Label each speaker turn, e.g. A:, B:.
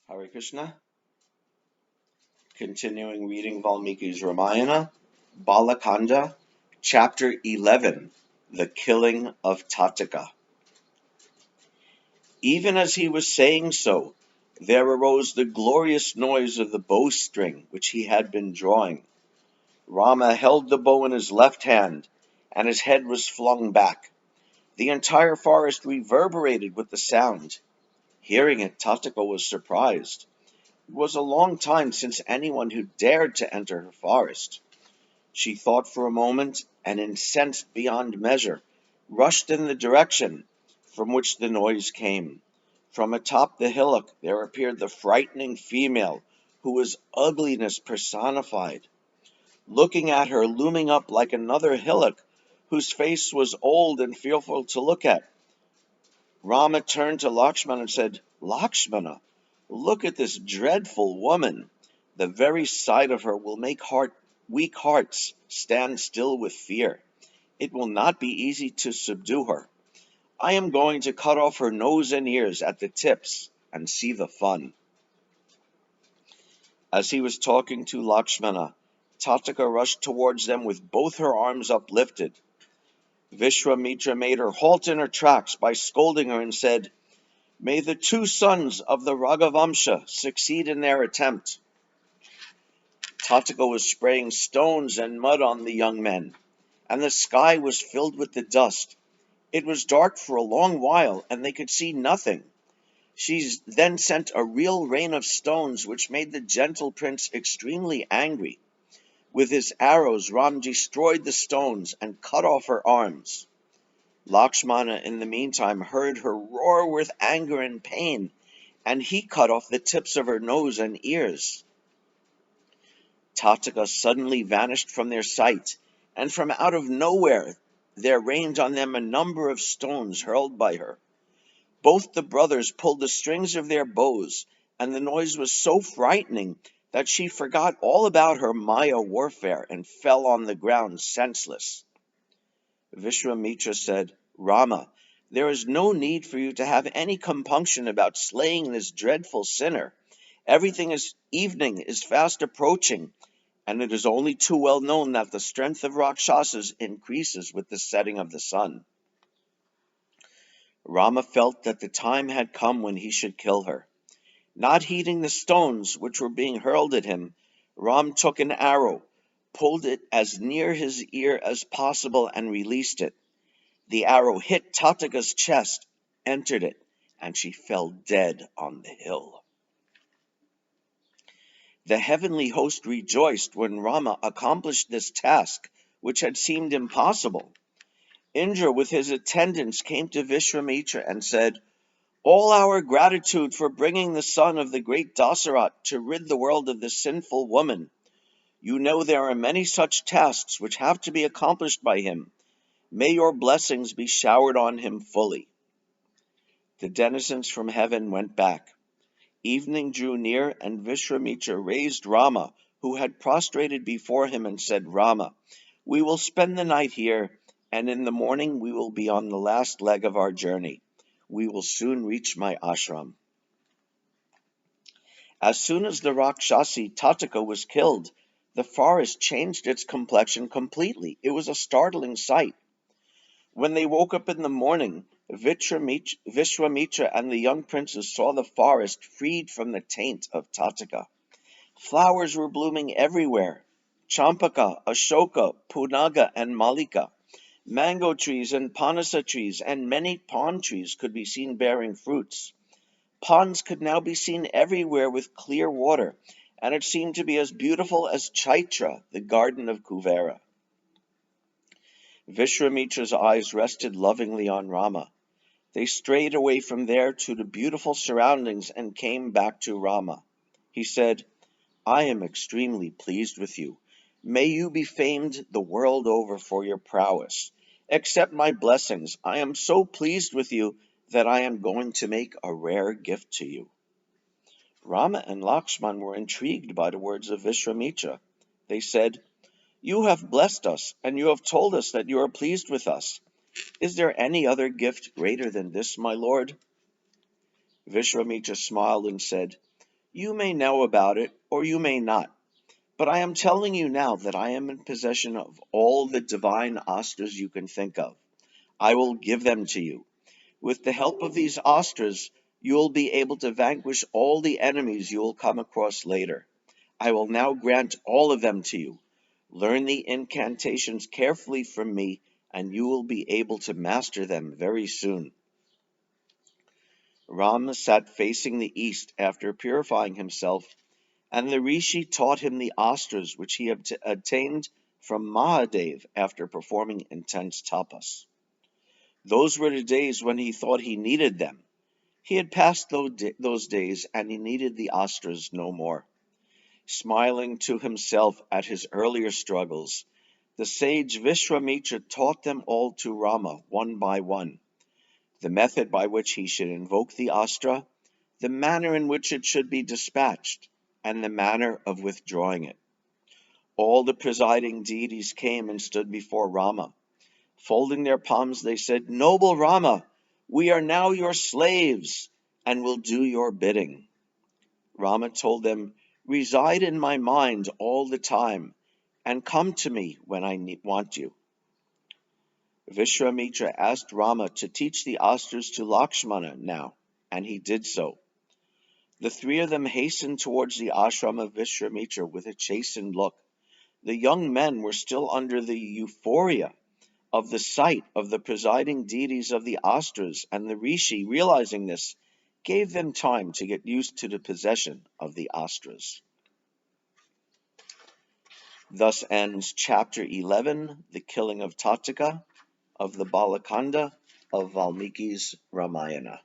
A: Hare Krishna. Continuing reading Valmiki's Ramayana, Balakanda, Chapter 11, The Killing of Tataka. Even as he was saying so, there arose the glorious noise of the bowstring which he had been drawing. Rama held the bow in his left hand, and his head was flung back. The entire forest reverberated with the sound. Hearing it, Tataka was surprised. It was a long time since anyone who dared to enter her forest. She thought for a moment, and incensed beyond measure, rushed in the direction from which the noise came. From atop the hillock there appeared the frightening female, who was ugliness personified. Looking at her, looming up like another hillock, whose face was old and fearful to look at, Rama turned to Lakshmana and said, "Lakshmana, look at this dreadful woman. The very sight of her will make weak hearts stand still with fear. It will not be easy to subdue her. I am going to cut off her nose and ears at the tips and see the fun." As he was talking to Lakshmana, Tataka rushed towards them with both her arms uplifted. Vishwamitra made her halt in her tracks by scolding her and said, "May the two sons of the Raghavamsha succeed in their attempt." Tataka was spraying stones and mud on the young men, and the sky was filled with the dust. It was dark for a long while, and they could see nothing. She then sent a real rain of stones, which made the gentle prince extremely angry. With his arrows, Ram destroyed the stones and cut off her arms. Lakshmana, in the meantime, heard her roar with anger and pain, and he cut off the tips of her nose and ears. Tataka suddenly vanished from their sight, and from out of nowhere there rained on them a number of stones hurled by her. Both the brothers pulled the strings of their bows, and the noise was so frightening that she forgot all about her Maya warfare and fell on the ground senseless. Vishwamitra said, "Rama, there is no need for you to have any compunction about slaying this dreadful sinner. Evening is fast approaching, and it is only too well known that the strength of Rakshasas increases with the setting of the sun." Rama felt that the time had come when he should kill her. Not heeding the stones which were being hurled at him, Ram took an arrow, pulled it as near his ear as possible, and released it. The arrow hit Tataka's chest, entered it, and she fell dead on the hill. The heavenly host rejoiced when Rama accomplished this task, which had seemed impossible. Indra with his attendants came to Vishwamitra and said, "All our gratitude for bringing the son of the great Dasarat to rid the world of this sinful woman. You know there are many such tasks which have to be accomplished by him. May your blessings be showered on him fully." The denizens from heaven went back. Evening drew near, and Vishwamitra raised Rama, who had prostrated before him, and said, "Rama, we will spend the night here, and in the morning we will be on the last leg of our journey. We will soon reach my ashram." As soon as the Rakshasi Tataka was killed, the forest changed its complexion completely. It was a startling sight. When they woke up in the morning, Vishwamitra and the young princes saw the forest freed from the taint of Tataka. Flowers were blooming everywhere. Champaka, Ashoka, Punaga, and Malika. Mango trees and panasa trees and many palm trees could be seen bearing fruits. Ponds could now be seen everywhere with clear water, and it seemed to be as beautiful as Chaitra, the garden of Kuvera. Vishwamitra's eyes rested lovingly on Rama. They strayed away from there to the beautiful surroundings and came back to Rama. He said, "I am extremely pleased with you. May you be famed the world over for your prowess. Accept my blessings. I am so pleased with you that I am going to make a rare gift to you." Rama and Lakshman were intrigued by the words of Vishwamitra. They said, "You have blessed us, and you have told us that you are pleased with us. Is there any other gift greater than this, my lord?" Vishwamitra smiled and said, You may know about it, or you may not, but I am telling you now that I am in possession of all the divine astras you can think of. I will give them to you. With the help of these astras, you will be able to vanquish all the enemies you will come across later. I will now grant all of them to you. Learn the incantations carefully from me, and you will be able to master them very soon. Rama sat facing the east after purifying himself, and the rishi taught him the astras which he obtained from Mahadev after performing intense tapas. Those were the days when he thought he needed them. He had passed those days, and he needed the astras no more. Smiling to himself at his earlier struggles, the sage Vishwamitra taught them all to Rama one by one, the method by which he should invoke the astra, the manner in which it should be dispatched, and the manner of withdrawing it. All the presiding deities came and stood before Rama. Folding their palms, they said, "Noble Rama, we are now your slaves and will do your bidding." Rama told them, "Reside in my mind all the time and come to me when I want you." Vishwamitra asked Rama to teach the astras to Lakshmana now, and he did so. The three of them hastened towards the ashram of Vishwamitra with a chastened look. The young men were still under the euphoria of the sight of the presiding deities of the astras, and the rishi, realizing this, gave them time to get used to the possession of the astras. Thus ends chapter 11, the killing of Tattika, of the Balakanda of Valmiki's Ramayana.